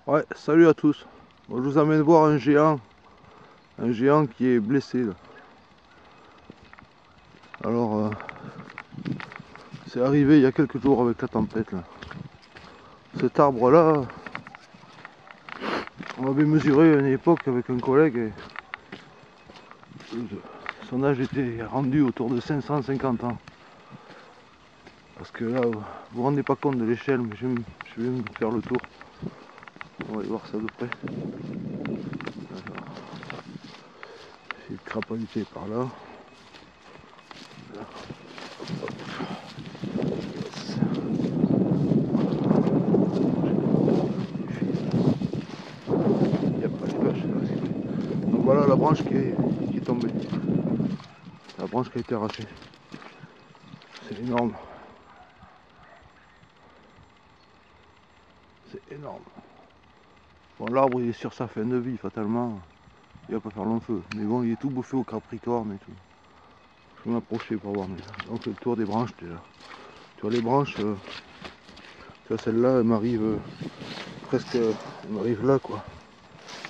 Ouais, salut à tous. Bon, je vous amène voir un géant qui est blessé là. Alors, c'est arrivé il y a quelques jours avec la tempête là. Cet arbre là, on avait mesuré à une époque avec un collègue et son âge était rendu autour de 550 ans. Parce que là, vous vous rendez pas compte de l'échelle, mais je vais me faire le tour. On va aller voir ça de près. J'ai crapahuté par là. Il n'y a pas les vaches. Donc voilà la branche qui est tombée. La branche qui a été arrachée. C'est énorme. C'est énorme. Bon, l'arbre il est sur sa fin de vie, fatalement. Il va pas faire long feu. Mais bon, il est tout bouffé au capricorne et tout. Je vais m'approcher pour voir. Donc le tour des branches déjà. Tu vois les branches, tu vois celle-là, elle m'arrive presque. Elle m'arrive là quoi.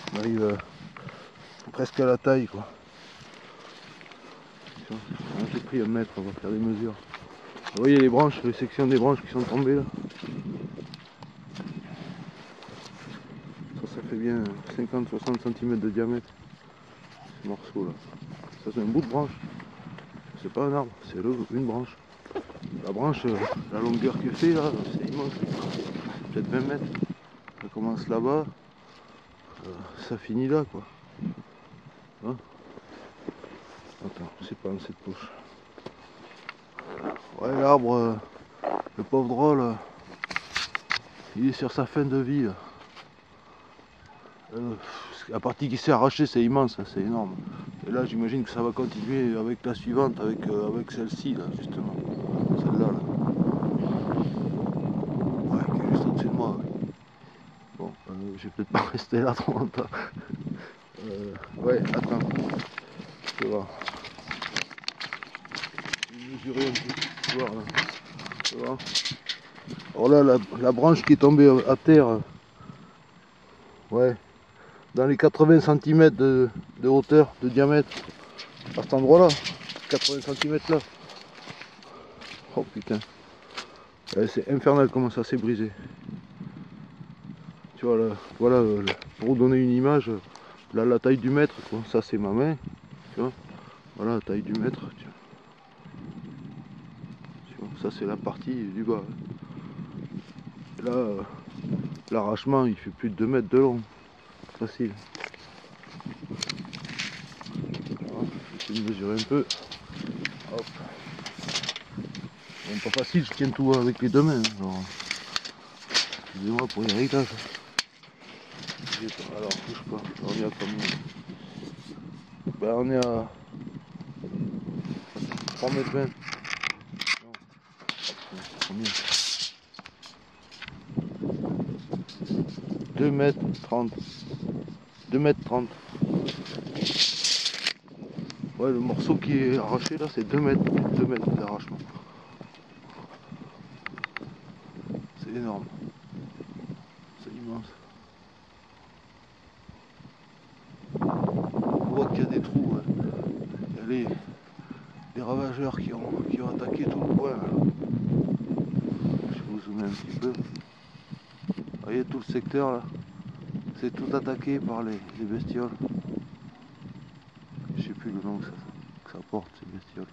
Elle m'arrive presque à la taille quoi. J'ai pris 1 mètre, on va faire des mesures. Vous voyez les branches, les sections des branches qui sont tombées là. Ça fait bien 50-60 cm de diamètre. Ce morceau là. Ça c'est un bout de branche. C'est pas un arbre, c'est une branche. La branche, la longueur qu'elle fait là, c'est immense. Peut-être 20 mètres. Ça commence là-bas, ça finit là quoi. Hein, attends, c'est pas dans cette poche. Ouais, l'arbre, le pauvre drôle, il est sur sa fin de vie. La partie qui s'est arrachée, c'est immense, c'est énorme. Et là, j'imagine que ça va continuer avec la suivante, avec celle-ci, là, justement. Celle-là, là. Ouais, qui est juste au-dessus de moi. Ouais. Bon, je vais peut-être pas rester là trop longtemps. Ouais, attends. Je vais voir. Je vais mesurer un peu. Tu vois, là. Tu vois. Alors là, la branche qui est tombée à terre, ouais, dans les 80 cm de hauteur, de diamètre, à cet endroit-là, 80 cm là. Oh putain, c'est infernal comment ça s'est brisé. Tu vois là, voilà, pour vous donner une image, là la taille du mètre, quoi. Ça c'est ma main, tu vois, voilà la taille du mètre, tu vois, ça c'est la partie du bas. Et là, l'arrachement il fait plus de 2 mètres de long, facile. Je vais mesurer un peu. Hop. Bon, pas facile, je tiens tout avec les 2 mains. Excusez-moi pour les réglages. Alors, bouge pas. On est à combien? Ben, on est à 3,20 m. Non. Combien? 2,30 m. 2,30 m. Ouais, le morceau qui est arraché là, c'est 2 mètres. 2 mètres d'arrachement. C'est énorme. C'est immense. On voit qu'il y a des trous. Hein. Il y a les ravageurs qui ont attaqué tout le coin. Là. Je vais vous zoomer un petit peu. Vous voyez tout le secteur là. C'est tout attaqué par les bestioles. Je sais plus le nom que ça porte ces bestioles.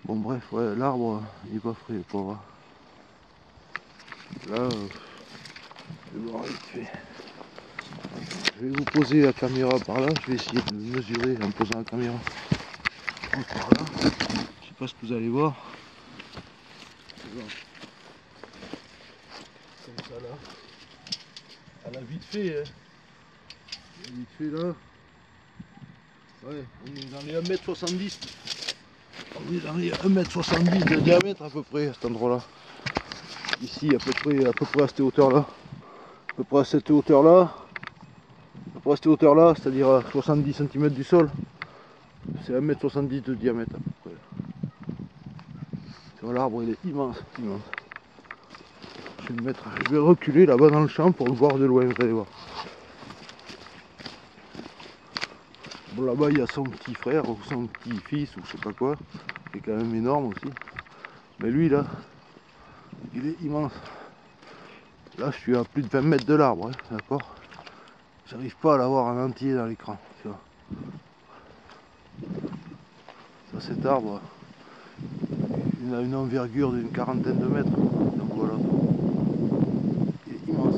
Bon bref, ouais, l'arbre il est pas frais, le pauvre. Là, je vais voir vite fait. Je vais vous poser la caméra par là, je vais essayer de mesurer en posant la caméra. Donc, par là, je sais pas ce que vous allez voir. Comme ça là. À la vite fait, hein. Vite fait là. Ouais, on est dans les 1,70 m. On est dans les 1,70 m de diamètre à peu près à cet endroit là. Ici à peu près à cette hauteur là. À peu près à cette hauteur là. À peu près à cette hauteur là, c'est-à-dire à 70 cm du sol. C'est 1,70 m de diamètre à peu près. Sur l'arbre, il est immense, immense. Je vais reculer là-bas dans le champ pour le voir de loin, vous allez voir. Bon, là-bas, il y a son petit frère ou son petit fils ou je sais pas quoi, qui est quand même énorme aussi. Mais lui, là, il est immense. Là, je suis à plus de 20 mètres de l'arbre, hein, d'accord? J'arrive pas à l'avoir en entier dans l'écran, tu vois. Ça, cet arbre, il a une envergure d'une quarantaine de mètres. Donc voilà. Il est immense.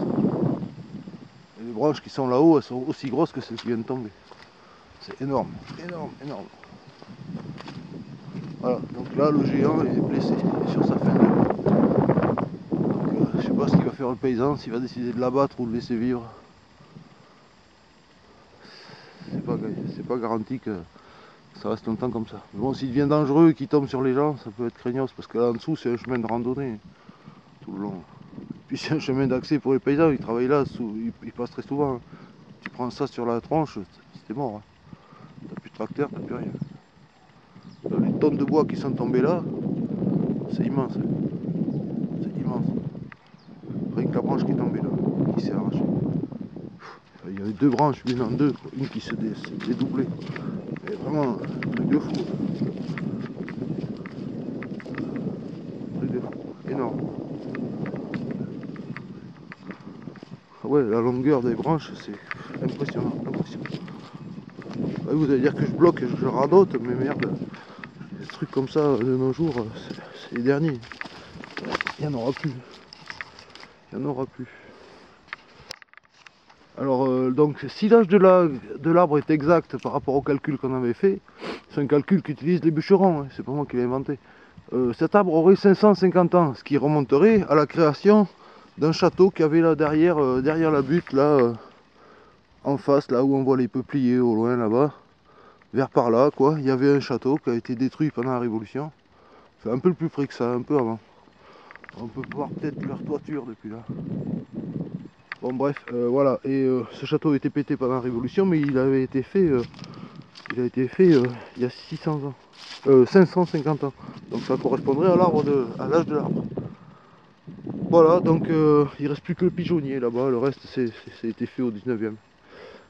Et les branches qui sont là-haut, elles sont aussi grosses que celles qui viennent de tomber. C'est énorme, énorme, énorme. Voilà, donc là, le géant est blessé, il est sur sa fin de vie. Donc je sais pas ce qu'il va faire le paysan, s'il va décider de l'abattre ou de le laisser vivre. C'est pas garanti que ça reste longtemps comme ça. Mais bon, s'il devient dangereux et qu'il tombe sur les gens, ça peut être craignos, parce que là en dessous, c'est un chemin de randonnée, tout le long. Puis c'est un chemin d'accès pour les paysans, ils travaillent là, ils passent très souvent. Tu prends ça sur la tronche, c'était mort. T'as plus de tracteur, t'as plus rien. Là, les tonnes de bois qui sont tombées là, c'est immense. C'est immense. Rien que la branche qui est tombée là, qui s'est arrachée. Il y avait deux branches, une en deux, quoi. Une qui s'est dédoublée. Et vraiment, un truc de fou. Un truc de fou, énorme. Ah ouais, la longueur des branches, c'est impressionnant, impressionnant. Ouais, vous allez dire que je bloque et je radote, mais merde, des trucs comme ça de nos jours, c'est les derniers. Il n'y en aura plus. Il n'y en aura plus. Alors, donc, si l'âge de l'arbre est exact par rapport au calcul qu'on avait fait, c'est un calcul qu'utilisent les bûcherons, hein, c'est pas moi qui l'ai inventé. Cet arbre aurait 550 ans, ce qui remonterait à la création d'un château qu'il y avait là derrière, derrière la butte, là, en face, là où on voit les peupliers au loin là-bas, vers par là, quoi. Il y avait un château qui a été détruit pendant la Révolution. C'est un peu plus près que ça, un peu avant. On peut voir peut-être leur toiture depuis là. Bon bref, voilà. Et ce château a été pété pendant la Révolution, mais il avait été fait, il y a 600 ans, 550 ans. Donc ça correspondrait à l'âge de l'arbre. Voilà, donc il reste plus que le pigeonnier là-bas. Le reste, c'est été fait au 19e.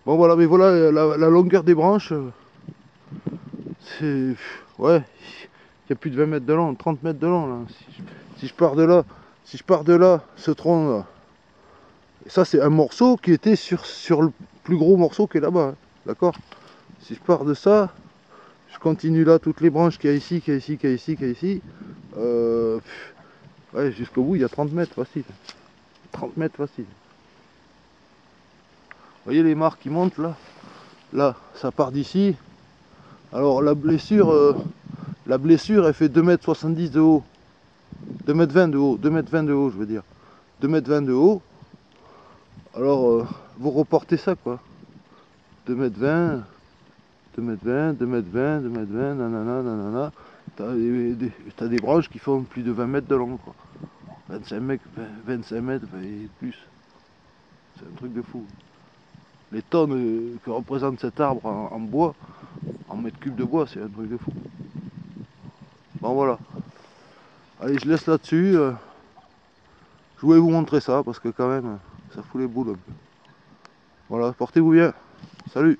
Bon voilà, mais voilà la longueur des branches. C'est... Ouais, il y a plus de 20 mètres de long, 30 mètres de long là. Si je pars de là, ce tronc là, et ça c'est un morceau qui était sur le plus gros morceau qui est là-bas, hein, d'accord? Si je pars de ça, je continue là, toutes les branches qu'il y a ici, qu'il y a ici, qu'il y a ici, qu'il y a ici, ouais, jusqu'au bout il y a 30 mètres facile. 30 mètres facile. Vous voyez les marques qui montent là? Là, ça part d'ici. Alors la blessure elle fait 2,70 m de haut. 2,20 m de haut, 2,20 m de haut je veux dire. 2,20 m de haut. Alors vous reportez ça quoi. 2,20 m, 2,20 m, 2,20 m, 2,20 m, nanana, nanana. T'as des branches qui font plus de 20 mètres de long quoi. 25 mètres et plus. C'est un truc de fou. Les tonnes que représente cet arbre en bois, en mètres cubes de bois, c'est un truc de fou. Bon voilà. Allez, je laisse là-dessus. Je voulais vous montrer ça parce que quand même, ça fout les boules un peu. Voilà, portez-vous bien. Salut!